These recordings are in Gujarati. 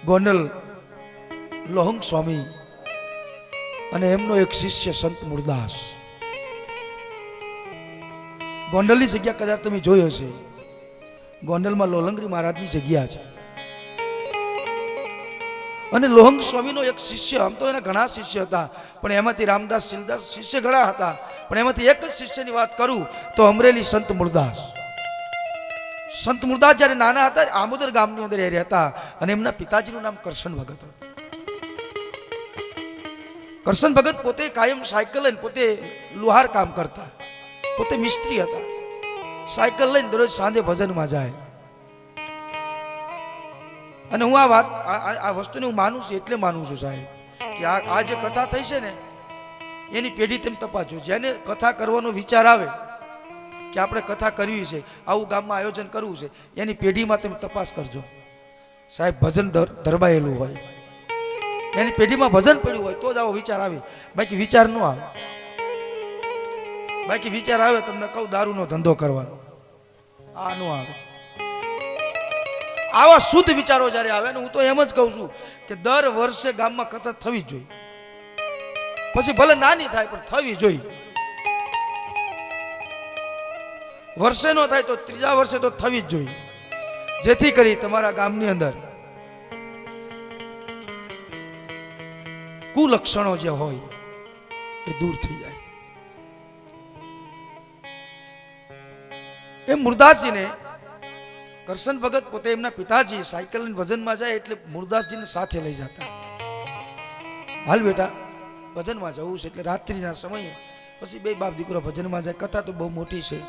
ગોંડલ લોહંગ સ્વામી અને એમનો એક શિષ્ય સંત મુરદાસ. ગોંડલની જગ્યા કદાચ તમે જોઈ હશે. ગોંડલમાં લોલંગરી મહારાજની જગ્યા છે. અને લોહંગ સ્વામીનો એક શિષ્ય, આમ તો એના ઘણા શિષ્ય હતા, પણ એમાંથી રામદાસ શીલદાસ શિષ્ય ઘણા હતા, પણ એમાંથી એક જ શિષ્યની વાત કરું તો અમરેલી સંત મુરદાસ. સંત મુરદાસ જ્યારે નાના હતા આમોદર ગામની અંદર એ રહેતા અને એમના પિતાજીનું નામ કરશન ભગત હતું. કરશન ભગત પોતે કાયમ સાયકલ લઈને પોતે લુહાર કામ કરતા, પોતે મિસ્ત્રી હતા. સાયકલ લઈને દરરોજ સાંજે ભજનમાં જાય. અને હું આ વસ્તુને હું માનું છું, એટલે માનું છું સાહેબ કે આ જે કથા થઈ છે ને એની પેઢી તેમ તપાસો. જેને કથા કરવાનો વિચાર આવે કે આપણે કથા કરવી છે, આવું ગામમાં આયોજન કરવું છે, એની પેઢીમાં તમે તપાસ કરજો સાહેબ. ભજન ધરબાયેલું હોય, એની પેઢીમાં ભજન પડ્યું હોય તો જ આવો વિચાર આવે, બાકી વિચાર ન આવે. બાકી વિચાર આવે તમને કહું દારૂનો ધંધો કરવાનો, આ ન આવે. આવા શુદ્ધ વિચારો જ્યારે આવે ને, હું તો એમ જ કહું છું કે દર વર્ષે ગામમાં કથા થવી જ જોઈએ. પછી ભલે નાની થાય પણ થવી જોઈએ. વર્ષે નો થાય તો ત્રીજા વર્ષે તો થવી જ જોઈએ, જેથી કરી તમારા ગામની અંદર કુલક્ષણો જે હોય એ દૂર થઈ જાય. એ મુરદાસજીને કરશન ભગત પોતે એમના પિતાજી સાયકલ લઈને ભજનમાં જાય એટલે મુરદાસજીને સાથે લઈ જતા. હાલ બેટા ભજનમાં જવું છે. એટલે રાત્રિના સમયે પછી બે બાપ દીકરો ભજનમાં જાય. કથા તો બહુ મોટી છે.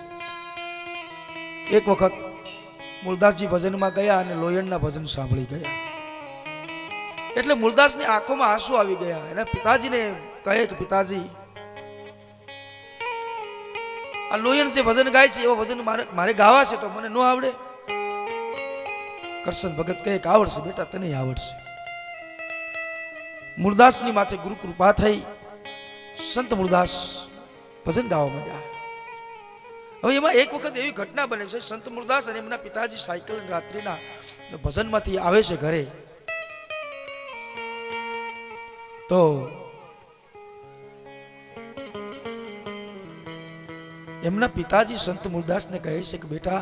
એક વખત મુરદાસજી ભજનમાં ગયા અને લોયણના ભજન સાંભળી ગયા. એટલે મુરદાસની આંખોમાં આંસુ આવી ગયા. એના પિતાજીને કહે કે પિતાજી, આ લોયણ જે ભજન ગાય છે એવો ભજન મારે ગાવા છે તો મને ન આવડે? કરશન ભગત કહે કે આવડશે બેટા, તને આવડશે. મુરદાસની માથે ગુરુ કૃપા થઈ. સંત મુરદાસ ભજન ગાવા માંડ્યા. હવે એમાં એક વખત એવી ઘટના બને છે, સંત મુરદાસ અને એમના પિતાજી સાયકલ રાત્રિના ભજનમાંથી આવે છે ઘરે. તો એમના પિતાજી સંત મુરદાસને કહે છે કે બેટા,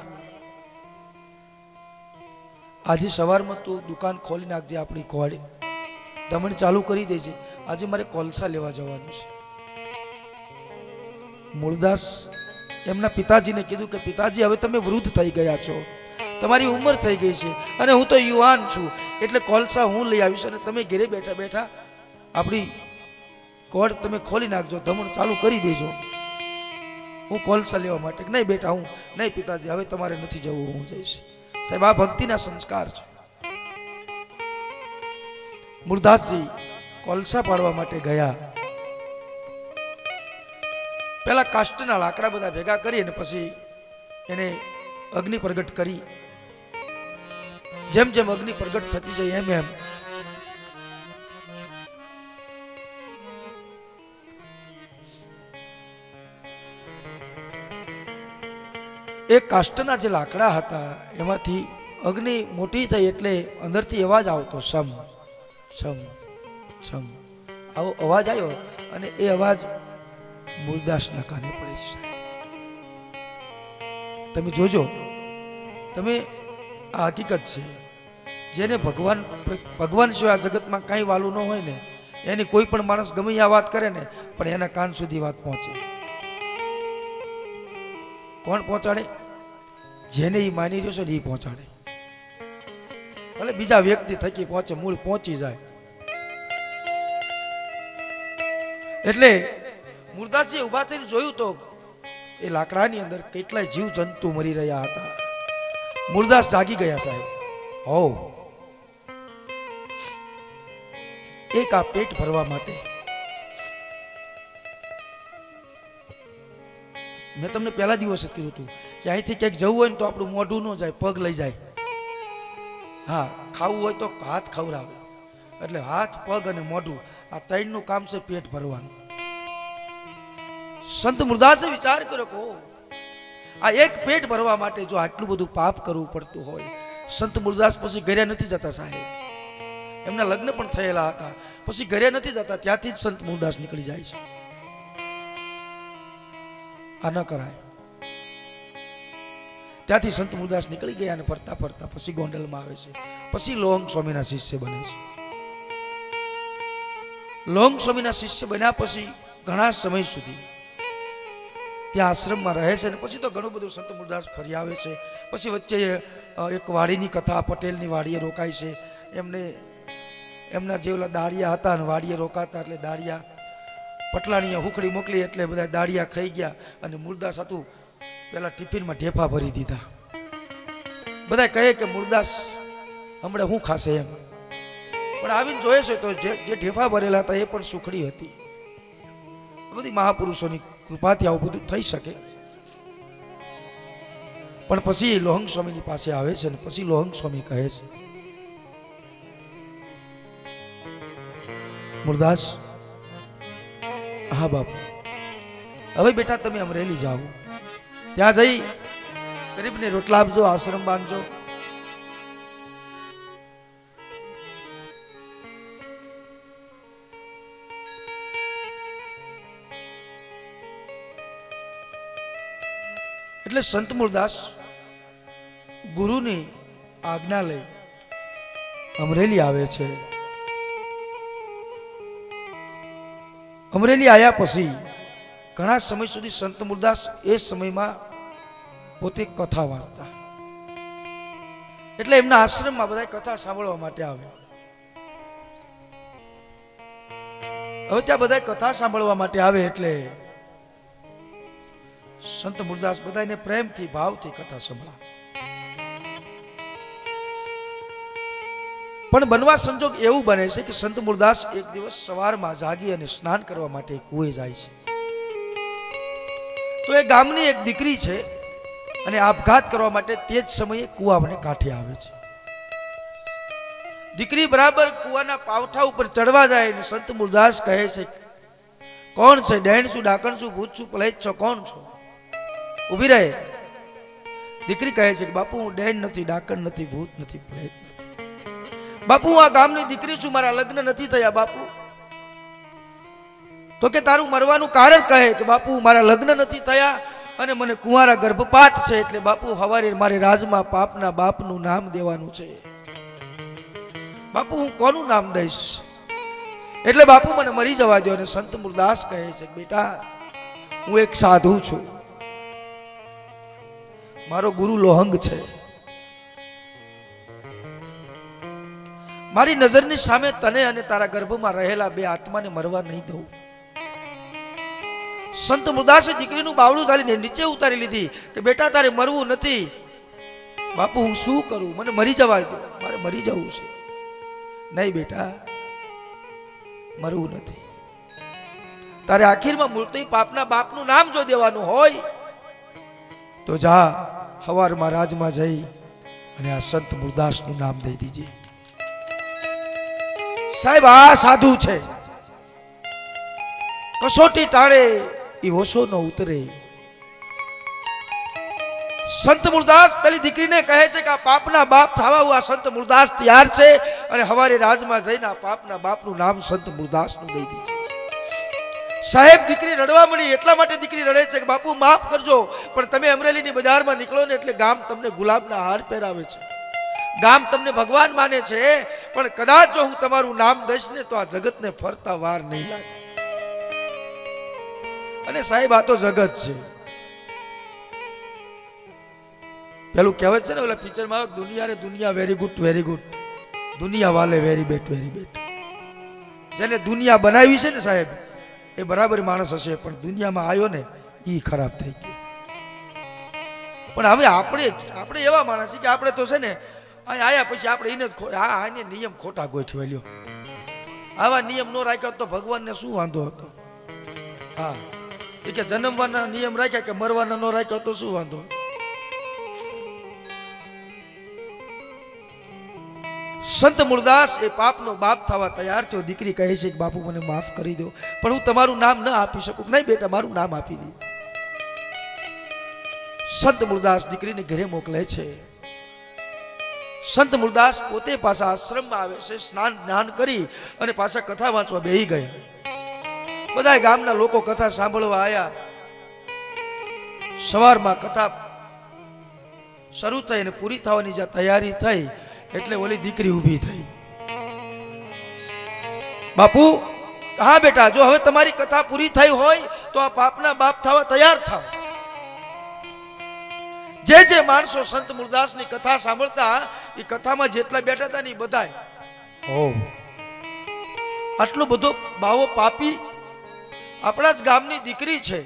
આજે સવારમાં તું દુકાન ખોલી નાખજે, આપણી કોળી દમણ ચાલુ કરી દેજે. આજે મારે કોલસા લેવા જવાનું છે. મુરદાસ એમના પિતાજીને કીધું કે પિતાજી, હવે તમે વૃદ્ધ થઈ ગયા છો, તમારી ઉંમર થઈ ગઈ છે અને હું તો યુવાન છું, એટલે કોલસા હું લઈ આવીશ અને તમે ઘરે બેઠા બેઠા આપણી કોળ તમે ખોલી નાખજો, દમણ ચાલુ કરી દેજો. હું કોલસા લેવા માટે. નહીં બેટા, હું નહીં પિતાજી, હવે તમારે નથી જવું, હું જઈશ. સાહેબ, આ ભક્તિના સંસ્કાર છે. મુરદાસજી કોલસા પાડવા માટે ગયા. પેલા કાષ્ટના લાકડા બધા ભેગા કરી અને પછી એને અગ્નિ પ્રગટ કરી. જેમ જેમ અગ્નિ પ્રગટ થતી જાય એમ એમ એ કાષ્ટના જે લાકડા હતા એમાંથી અગ્નિ મોટી થઈ એટલે અંદરથી અવાજ આવતો, સમ સમ સમ. આવો અવાજ આવ્યો અને એ અવાજ મુરદાસના કાને પડે છે. તમે જોજો, તમે આ હકીકત છે. જેને ભગવાન સિવાય જગતમાં કાંઈ વાલું ન હોય ને, એની કોઈ પણ માણસ ગમે આ વાત કરે ને, પણ એના કાન સુધી વાત પહોંચે. કોણ પહોંચાડે? જેને એ માની રહ્યો છે ને એ પહોંચાડે. ભલે બીજા વ્યક્તિ થકી પહોંચે, મૂળ પહોંચી જાય. એટલે મુરદાસજી ઉભા થઈને જોયું તો એ લાકડાની અંદર કેટલાય જીવ જંતુ મરી રહ્યા હતા. મુરદાસ જાગી ગયા સાહેબ. હો, એક આ પેટ ભરવા માટે. મેં તમને પહેલા દિવસે કીધું હતું કે અહીંથી ક્યાંક જવું હોય ને તો આપણું મોઢું ન જાય, પગ લઈ જાય. હા, ખાવું હોય તો હાથ ખવડાવે. એટલે હાથ, પગ અને મોઢું, આ ત્રણનું કામ છે પેટ ભરવાનું. સંત મુરદાસે વિચાર કર્યો કે આ એક પેટ ભરવા માટે જો આટલું બધું પાપ કરવું પડતું હોય, સંત મુરદાસ પછી ઘરે નથી જતા સાહેબ. એમના લગ્ન પણ થયેલા હતા. પછી ઘરે નથી જતા, ત્યાંથી જ સંત મૂળદાસ નીકળી જાય છે. આ ન કરાય. ત્યાંથી સંત મૂળદાસ નીકળી ગયા અને ફરતા ફરતા પછી ગોંડલમાં આવે છે. પછી લોહંગ સ્વામીના શિષ્ય બને છે. લોહંગ સ્વામીના શિષ્ય બન્યા પછી ઘણા સમય સુધી ત્યાં આશ્રમમાં રહે છે. અને પછી તો ઘણું બધું સંત મૂળદાસ ફરી આવે છે. પછી વચ્ચે એક વાડીની કથા, પટેલની વાડીએ રોકાય છે. એમના જે ઓલા દાળિયા હતા અને વાડીએ રોકાતા એટલે દાળિયા પટલાણીએ હુકડી મોકલી એટલે બધા દાળિયા ખાઈ ગયા. અને મૂળદાસ હતું પેલા ટિફિનમાં ઢેફા ભરી દીધા. બધા કહે કે મૂળદાસ હમણાં શું ખાશે એમ, પણ આવીને જોયે છે તો જે ઢેફા ભરેલા હતા એ પણ સુખડી હતી. બધી મહાપુરુષોની કૃપાથી આવું બધું થઈ શકે. પણ પછી લોહંગ સ્વામીની પાસે આવે છે અને પછી લોહંગ સ્વામી કહે છે, મૂળદાસ, હા બાપુ, હવે બેટા તમે અમરેલી જાઓ, ત્યાં જઈ ગરીબને રોટલા આપજો, આશ્રમ બાંધજો. એટલે સંત મૂળદાસ ગુરુની આજ્ઞા લઈ અમરેલી આવે છે. અમરેલી આવ્યા પછી ઘણા સમય સુધી સંત મૂળદાસ એ સમયમાં પોતે કથા વાંચતા. એટલે એમના આશ્રમમાં બધા કથા સાંભળવા માટે આવે. હવે ત્યાં બધા કથા સાંભળવા માટે આવે એટલે સંત મૂળદાસ બધાને પ્રેમથી ભાવથી કથા સંભળાવે. પણ બનવા સંજોગ એવું બને છે કે સંત મૂળદાસ એક દિવસ સવારમાં જાગી અને સ્નાન કરવા માટે કૂએ જાય છે. તો એ ગામની એક દીકરી છે અને આપઘાત કરવા માટે તે જ સમયે કૂવાને કાંઠે આવે છે. દીકરી બરાબર કૂવાના પાવઠા ઉપર ચડવા જાય અને સંત મૂળદાસ કહે છે, કોણ છે? ડેણ છું, ડાકણ છું, ભૂત છું, પ્લેત છો, કોણ છો? ઉભી રહે. દીકરી કહે છે કે બાપુ, હું ડેણ નથી, ડાકણ નથી, ભૂત નથી, પ્રેત નથી. બાપુ, હું આ ગામની દીકરી છું, મારા લગ્ન નથી થયા બાપુ. તો કે તારું મરવાનું કારણ કહે કે બાપુ, મારા લગ્ન નથી થયા અને મને કુંવારા ગર્ભપાત છે, એટલે બાપુ હવારે મારે રાજમાં પાપના બાપનું નામ દેવાનું છે. બાપુ, હું કોનું નામ દઈશ? એટલે બાપુ મને મરી જવા દો. અને સંત મૂળદાસ કહે છે, બેટા, હું એક સાધુ છું, મારો ગુરુ લોહંગ છે, મારી નજરની સામે તને અને તારા ગર્ભમાં રહેલા બે આત્માને મરવા નહીં દઉં. સંત મૂળદાસે દીકરીનું બાવડું ઢાળીને નીચે ઉતારી લીધી કે બેટા, તારે મરવું નથી. બાપુ, હું શું કરું? મને મરી જવા દો, મારે મરી જવું છે. નહીં બેટા, મરવું નથી. તારે આખીરમાં મૂર્તિ પાપના બાપનું નામ જો દેવાનું હોય તો જા હવારમાં રાજમાં જઈ અને આ સંત મૂળદાસનું નામ દઈ દીજે. સાહેબ, આ સાધુ છે, કસોટી ટાળે ઈ ઓછો ન ઉતરે. સંત મૂળદાસ પેલી દીકરીને કહે છે કે આ પાપના બાપ થવા આ સંત મૂળદાસ તૈયાર છે અને હવારે રાજમાં જઈને આ પાપના બાપનું નામ સંત મૂળદાસનું દઈ દીધું. સાહેબ, દીકરી રડવા મળી. એટલા માટે દીકરી રડે છે કે બાપુ માફ કરજો, પણ તમે અમરેલીની બજારમાં નીકળો ને એટલે ગામ તમને ગુલાબના હાર પહેરાવે છે, ગામ તમને ભગવાન માને છે, પણ કદાચ જો હું તમારું નામ દઈશ ને તો આ જગતને ફરતા વાર નહીં લાગે. અને સાહેબ, આ તો જગત છે. પેલું કહેવત છે ને ઓલા પિક્ચરમાં, દુનિયા રે દુનિયા, વેરી ગુડ વેરી ગુડ, દુનિયા વાલે વેરી બેટ વેરી બેટ. જેને દુનિયા બનાવી છે ને સાહેબ, એ બરાબર માણસ હશે, પણ દુનિયામાં આવ્યો ને એ ખરાબ થઈ ગયો. પણ હવે આપણે એવા માણસ છે કે આપણે તો છે ને આયા પછી આપણે એને આને નિયમ ખોટા ગોઠવી લ્યો. આવા નિયમ નો રાખ્યો તો ભગવાનને શું વાંધો હતો? હા, એ કે જન્મવાના નિયમ રાખ્યા કે મરવાના નો રાખ્યો તો શું વાંધો? સંત મૂળદાસ એ પાપનો બાપ થવા તૈયાર થયો. દીકરી કહે છે કે બાપુ મને માફ કરી દો, પણ હું તમારું નામ ન આપી શકું. નહીં બેટા, મારું નામ આપી દે. સંત મૂળદાસ દીકરીને ઘરે મોકલે છે. સંત મૂળદાસ પોતે પાછા આશ્રમમાં આવે છે, સ્નાન જ્ઞાન કરી અને પાછા કથા વાંચવા બેહી ગયા. બધા ગામના લોકો કથા સાંભળવા આવ્યા. સવારમાં કથા શરૂ થઈ અને પૂરી થવાની જ્યાં તૈયારી થઈ એટલે ઓલી દીકરી ઊભી થઈ. બાપુ, હા બેટા, જો હવે તમારી કથા પૂરી થઈ હોય તો આ પાપના બાપ થવા તૈયાર થાવ. જે જે માણસો સંત મૂળદાસની કથા સાંભળતા એ કથામાં જેટલા બેઠા હતા ને એ બધાય આટલો બધો બાવો પાપી આપણા જ ગામની દીકરી છે,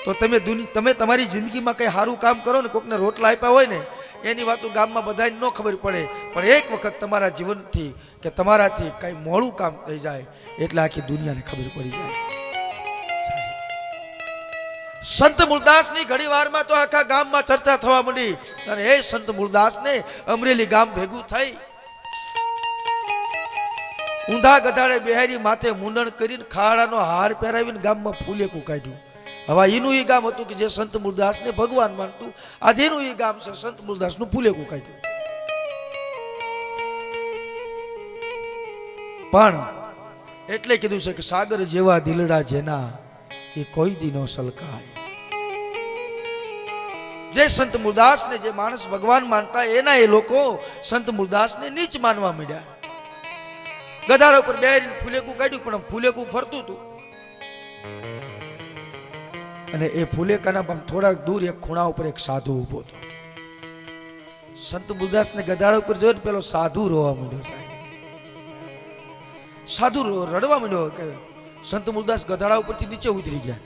તો તમે તમારી જિંદગીમાં કઈ સારું કામ કરો ને, કોકને રોટલા આપ્યા હોય ને એની વાતો ગામમાં બધાને ન ખબર પડે, પણ એક વખત તમારા જીવનથી કે તમારાથી કઈ મોડું કામ થઈ જાય એટલે આખી દુનિયાને ખબર પડી જાય. સંત મૂળદાસની ઘણી વારમાં તો આખા ગામમાં ચર્ચા થવા માંડી અને એ સંત મૂળદાસને અમરેલી ગામ ભેગું થઈ ઊંધા ગધાડે બિહારી માથે મુંડણ કરીને ખાડાનો હાર પહેરાવીને ગામમાં ફૂલેકું કાઢ્યું. હવે એનું એ ગામ હતું કે જે સંત મૂળદાસને ભગવાન માનતું, આજે એનું એ ગામ છે સંત મૂળદાસનું ફૂલેકું કાઢ્યું. પણ એટલે કીધું છે કે સાગર જેવા દિલડા જેના એ કોઈ દી નો સલકાય. જે સંત મૂળદાસને જે માણસ ભગવાન માનતા એના એ લોકો સંત મૂળદાસને નીચ માનવા માંડ્યા. ગધાડા ઉપર બેહીને ફૂલેકું કાઢ્યું, પણ ફૂલેકું ફરતું હતું અને એ ફૂલેકાના થોડાક દૂર એક ખૂણા ઉપર એક સાધુ ઉભો હતો. સંત મૂળદાસને ગધાડા ઉપર જોઈને પેલો સાધુ રોવા માંડ્યો. સાધુ રડવા માંડ્યો કે સંત મૂળદાસ ગધાડા ઉપરથી નીચે ઉતરી ગયા.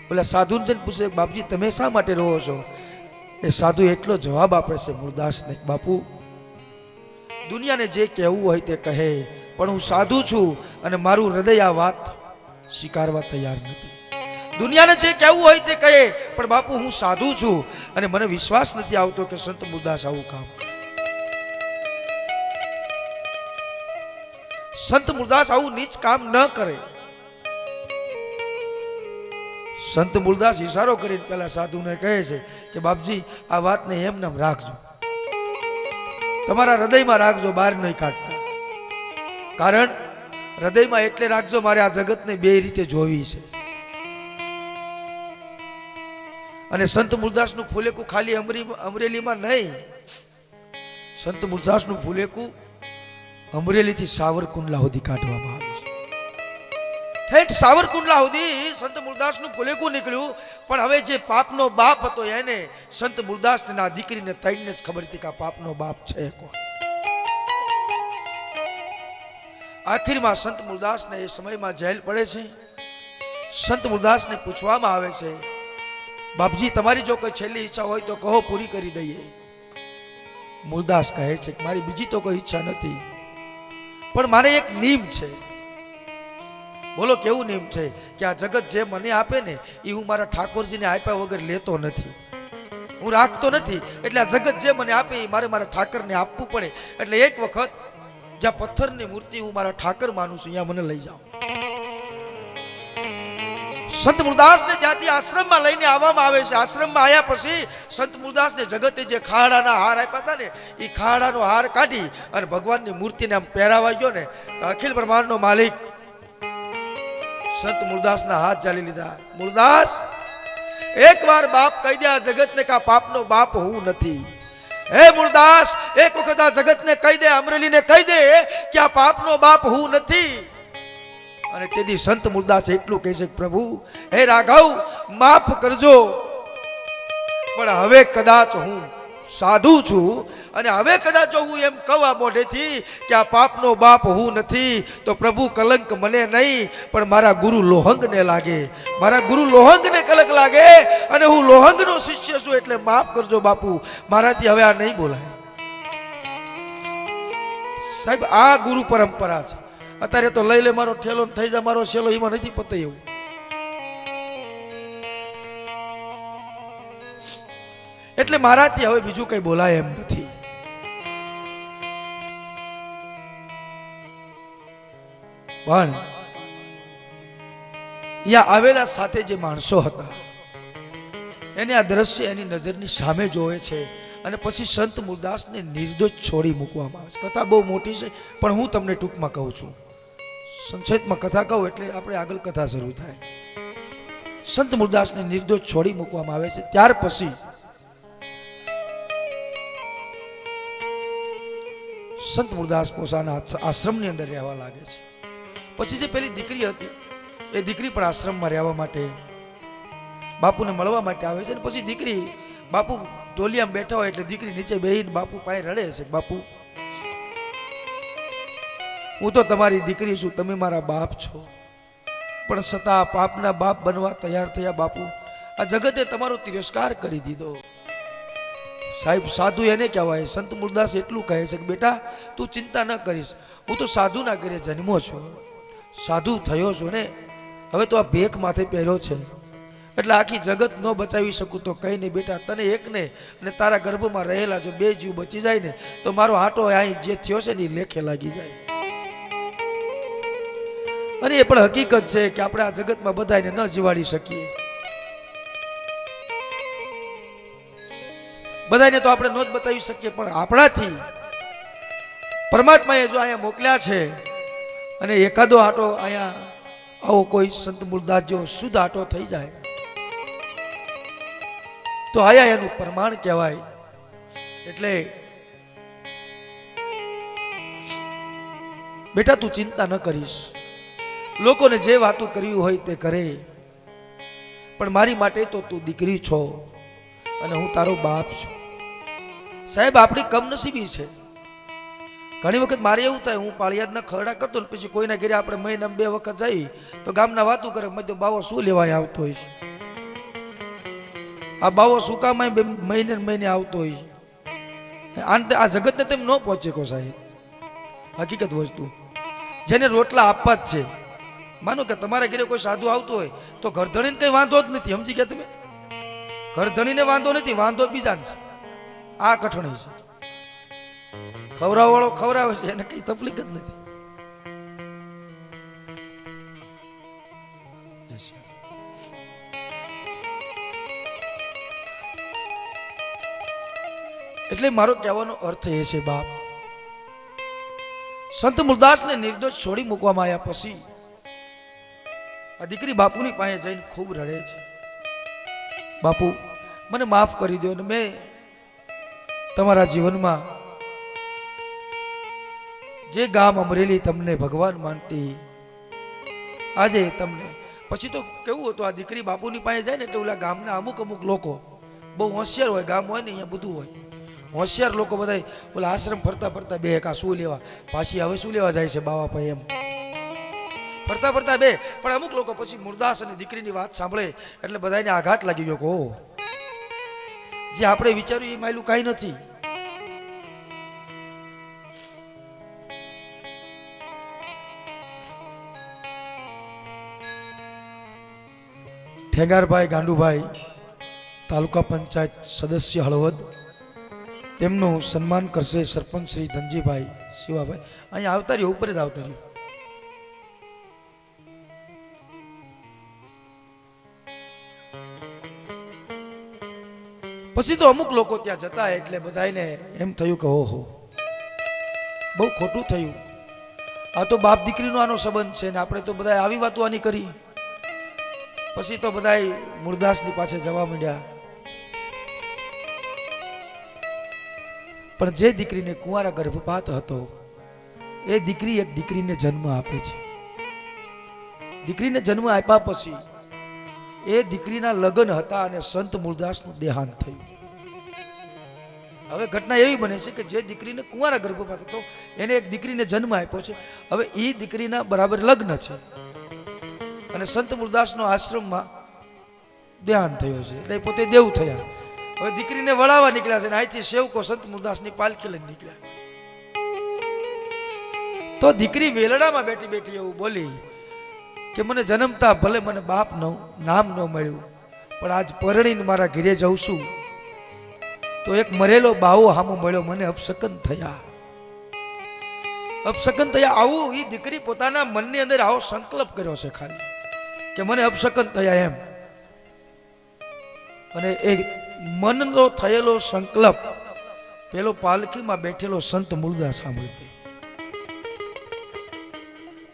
બોલે સાધુને જઈને પૂછે, બાપજી તમે શા માટે રોવો છો? એ સાધુ એટલો જવાબ આપે છે મૂળદાસને, બાપુ દુનિયાને જે કહેવું હોય તે કહે, પણ હું સાધુ છું અને મારું હૃદય આ વાત સ્વીકારવા તૈયાર નથી. દુનિયાને જે કહેવું હોય તે કહે, પણ બાપુ હું સાધુ છું અને મને વિશ્વાસ નથી આવતો કે સંત મૂળદાસ આવું કામ કરે. સંત મૂળદાસ આવું નીચ કામ ન કરે. સંત મૂળદાસ ઈશારો કરીને પેલા સાધુને કહે છે કે બાપજી આ વાતને એમ નામ રાખજો, તમારા હૃદયમાં રાખજો, બહાર નહીં કાઢતા. કારણ હૃદયમાં એટલે રાખજો, મારે આ જગતને બે રીતે જોવી છે. અને સંત મૂળદાસનું ફૂલેકું ખાલી અમરેલીમાં નહીં, સંત મૂળદાસનું ફૂલેકું અમરેલીથી સાવરકુંડલા સુધી કાઢવામાં આવે છે. ઠેઠ સાવરકુંડલા સુધી સંત મૂળદાસનું ફૂલેકું નીકળ્યું. પણ હવે જે પાપનો બાપ હતો એને સંત મૂળદાસના દીકરીને તઈને જ ખબર હતી કે આ પાપનો બાપ છે કોણ. આખીરમાં સંત મૂળદાસને એ સમયમાં જેલ પડે છે. સંત મૂળદાસને પૂછવામાં આવે છે, બાપજી તમારી જો કોઈ છેલ્લી ઈચ્છા હોય તો કહો, પૂરી કરી દઈએ. મૂળદાસ કહે છે કે મારી બીજી તો કોઈ ઈચ્છા નથી, પણ મારે એક નિયમ છે. બોલો કેવું નિયમ છે? કે આ જગત જે મને આપે ને એ હું મારા ઠાકોરજીને આપ્યા વગર લેતો નથી, હું રાખતો નથી. એટલે આ જગત જે મને આપે એ મારે મારા ઠાકરને આપવું પડે. એટલે એક વખત જ્યાં પથ્થરની મૂર્તિ હું મારા ઠાકર માનું છું અહીંયા મને લઈ જાઓ. સંત મૂળદાસને ત્યાંથી આશ્રમમાં લઈને આવવામાં આવે છે. આશ્રમમાં આવ્યા પછી સંત મૂળદાસને જગતે જે ખાડાના હાર આપ્યા હતા ને એ ખાડાનો હાર કાઢી અને ભગવાનની મૂર્તિને આમ પહેરાવા ગયો ને તો અખિલ બ્રહ્માંડનો માલિક સંત મૂળદાસના હાથ ચાલી લીધા. મૂળદાસ એકવાર બાપ કહી દે આ જગતને કે આ પાપનો બાપ હું નથી. હે મૂળદાસ એક વખત આ જગતને કહી દે, અમરેલીને કહી દે કે આ પાપનો બાપ હું નથી. અને તેથી સંત મૂળદાસ એટલું કહે છે કે પ્રભુ હે રાઘવ માફ કરજો, પણ હવે કદાચ હું સાધુ છું અને હવે કદાચ જો હું એમ કહું આ મોઢેથી કે આ પાપનો બાપ હું નથી તો પ્રભુ કલંક મને નહીં પણ મારા ગુરુ લોહંગને લાગે, મારા ગુરુ લોહંગને કલંક લાગે. અને હું લોહંગનો શિષ્ય છું એટલે માફ કરજો બાપુ, મારાથી હવે આ નહીં બોલાય. સાહેબ આ ગુરુ પરંપરા છે. અત્યારે તો લઈ લે મારો ઠેલો થઈ જાય મારો છેલો, એમાં નથી પતે એવું. એટલે મારાથી હવે બીજું કઈ બોલાય એમ નથી. પણ અહીંયા આવેલા સાથે જે માણસો હતા એને આ દ્રશ્ય એની નજરની સામે જોવે છે અને પછી સંત મુરદાસને નિર્દોષ છોડી મૂકવામાં આવે છે. કથા બહુ મોટી છે પણ હું તમને ટૂંકમાં કહું છું. સંક્ષેપમાં કથા કહું એટલે આપણે આગળ કથા શરૂ થાય. સંત મુરદાસને નિર્દોષ છોડી મૂકવામાં આવે છે. ત્યાર પછી સંત મુરદાસ પોતાના આશ્રમની અંદર રહેવા લાગે છે. પછી જે પેલી દીકરી હતી એ દીકરી પણ આશ્રમમાં રહેવા માટે બાપુને મળવા માટે આવે છે. પછી દીકરી બાપુ ટોલિયામાં બેઠા હોય એટલે દીકરી નીચે બેહીને બાપુ પાસે રડે છે. બાપુ, હું તો તમારી દીકરી છું, તમે મારા બાપ છો, પણ છતાં પાપના બાપ બનવા તૈયાર થયા. બાપુ, આ જગતે તમારો તિરસ્કાર કરી દીધો. સાહેબ, સાધુ એને કહેવાય. સંત મુરદાસ એટલું કહે છે કે બેટા તું ચિંતા ન કરીશ, હું તો સાધુના ઘરે જન્મો છું, સાધુ થયો છું ને, હવે તો આ ભેખ માથે પહેર્યો છે એટલે આખી જગત ન બચાવી શકું તો કઈ નહીં બેટા, તને એકને અને તારા ગર્ભમાં રહેલા જો બે જીવ બચી જાય ને તો મારો આંટો અહીં જે થયો છે ને એ લેખે લાગી જાય. અને એ પણ હકીકત છે કે આપણે આ જગતમાં બધાને ન જીવાડી શકીએ, બધાને તો આપણે ન જ બચાવી શકીએ, પણ આપણાથી પરમાત્માએ જો અહીંયા મોકલ્યા છે અને એકાદો આંટો અહીંયા આવો કોઈ સંત મુરદાસ જેવો શુદ્ધ આંટો થઈ જાય તો આયા એનું પ્રમાણ કહેવાય. એટલે બેટા તું ચિંતા ન કરીશ, લોકોને જે વાતો કરવી હોય તે કરે, પણ મારી માટે તો તું દીકરી છો અને હું તારો બાપ છું. સાહેબ, આપણી કમનસીબી છે. ઘણી વખત મારે એવું થાય, હું પાળિયાદના ખરડા કરતો ને પછી કોઈના ઘરે આપણે મહિનામાં 2 વખત જઈ તો ગામના વાતો કરે, મધ્ય બાવો શું લેવાય આવતો હોય, આ બાવો શું કામ મહિને મહિને આવતો હોય. આ જગતને તેમ ન પહોંચે કો સાહેબ. હકીકત વસ્તુ જેને રોટલા આપવા જ છે, માનો કે તમારા ઘરે કોઈ સાધુ આવતો હોય તો ઘરધણીને કઈ વાંધો જ નથી. સમજી ગયા તમે? ઘરધણીને વાંધો નથી, વાંધો બીજાને છે. આ કઠણી છે. ખવડાવવા વાળો ખવડાવે છે, એને કઈ તકલીફ જ નથી. એટલે મારો કહેવાનો અર્થ એ છે બાપ, સંત મુરદાસને નિર્દોષ છોડી મૂકવામાં આવ્યા પછી આ દીકરી બાપુની પાસે જઈને ખૂબ રડે છે. બાપુ, મને માફ કરી દો ને મેં તમારા જીવનમાં જે ગામ અમરેલી તમને ભગવાન માનતી, આજે તમને પછી તો કેવું હતું, આ દીકરી બાપુની પાસે જાય ને એટલે ઓલા ગામના અમુક લોકો બહુ હોશિયાર હોય, ગામ હોય ને અહીંયા બધું હોય, હોશિયાર લોકો બધા ઓલા આશ્રમ ફરતા ફરતા બે કા શું લેવા, પાછી હવે શું લેવા જાય છે બાવા ભાઈ, એમ ફરતા ફરતા બે. પણ અમુક લોકો પછી મુરદાસ અને દીકરીની વાત સાંભળે એટલે બધાને આઘાત લાગી ગયો કે ઓ, જે આપણે વિચાર્યું એ માયલું કાંઈ નથી. ઠેંગારભાઈ ગાંડુભાઈ, તાલુકા પંચાયત સદસ્ય હળવદ, તેમનું સન્માન કરશે સરપંચ શ્રી ધનજીભાઈ શિવાભાઈ. અહીંયા આવતા રહ્યો, ઉપર જ આવતા રહ્યો. પછી તો અમુક લોકો ત્યાં જતા એટલે બધાને એમ થયું કે ઓહો, બહુ ખોટું થયું, આ તો બાપ દીકરીનો આનો સંબંધ છે ને આપણે તો બધા આવી વાતો આની કરી. પછી તો બધા મુરદાસની પાસે જવા માંડ્યા. પણ જે દીકરીને કુંવારા ગર્ભપાત હતો એ દીકરી એક દીકરીને જન્મ આપે છે. દીકરીને જન્મ આપ્યા પછી એ દીકરીના લગ્ન હતા અને સંત મુરદાસનું દેહાંત થયું. હવે ઘટના એવી બને છે કે જે દીકરીને કુંવારા ગર્ભપાત હતો એને એક દીકરીને જન્મ આપ્યો છે. હવે એ દીકરીના બરાબર લગ્ન છે અને સંત મુરદાસનો આશ્રમમાં દેહાંત થયો છે એટલે પોતે દેવ થયા. હવે દીકરીને વળાવવા નીકળ્યા છે અને અહીંથી સેવકો સંત મુરદાસની પાલખી લઈને નીકળ્યા. તો દીકરી વેલડામાં બેઠી બેઠી એવું બોલી કે મને જન્મતા ભલે મને બાપ નામ ન મળ્યું, પણ આજ પરણીને મારા ઘરે જઉં છું તો એક મરેલો બાવો હામો મળ્યો, મને અપશકન થયા, અપશકન થયા. આવું એ દીકરી પોતાના મનની અંદર આવો સંકલ્પ કર્યો છે ખાલી કે મને અપશકન થયા એમ. અને એ મનનો થયેલો સંકલ્પ પેલો પાલખીમાં બેઠેલો સંત મૂળદાસ સાંભળ્યો.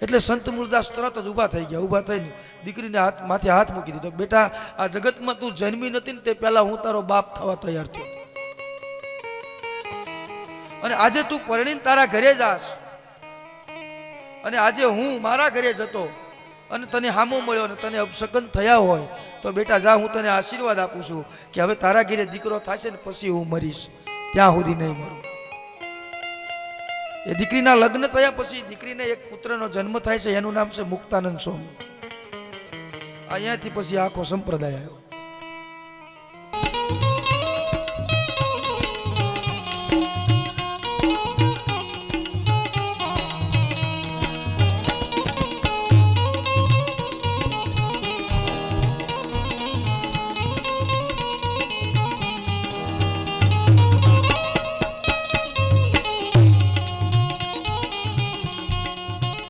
એટલે સંત મૂળદાસ તરત જ ઊભા થઈ ગયા. ઊભા થઈને દીકરીને માથે હાથ મૂકી દીધો. બેટા, આ જગતમાં તું જન્મી નથી ને તે પહેલા હું તારો બાપ થવા તૈયાર થયો. અને આજે તું પરણીને તારા ઘરે જાસ, અને આજે હું મારા ઘરે જતો અને તને હામો મળ્યો અને તને અપશકન થયા હોય તો બેટા જા, હું તને આશીર્વાદ આપું છું કે હવે તારા ઘરે દીકરો થશે ને પછી હું મરીશ, ત્યાં સુધી નહીં મરું. એ દીકરીના લગ્ન થયા પછી દીકરીને એક પુત્રનો જન્મ થાય છે. એનું નામ છે મુક્તાનંદ સ્વામી. અહીંયાથી પછી આખો સંપ્રદાય આવ્યો.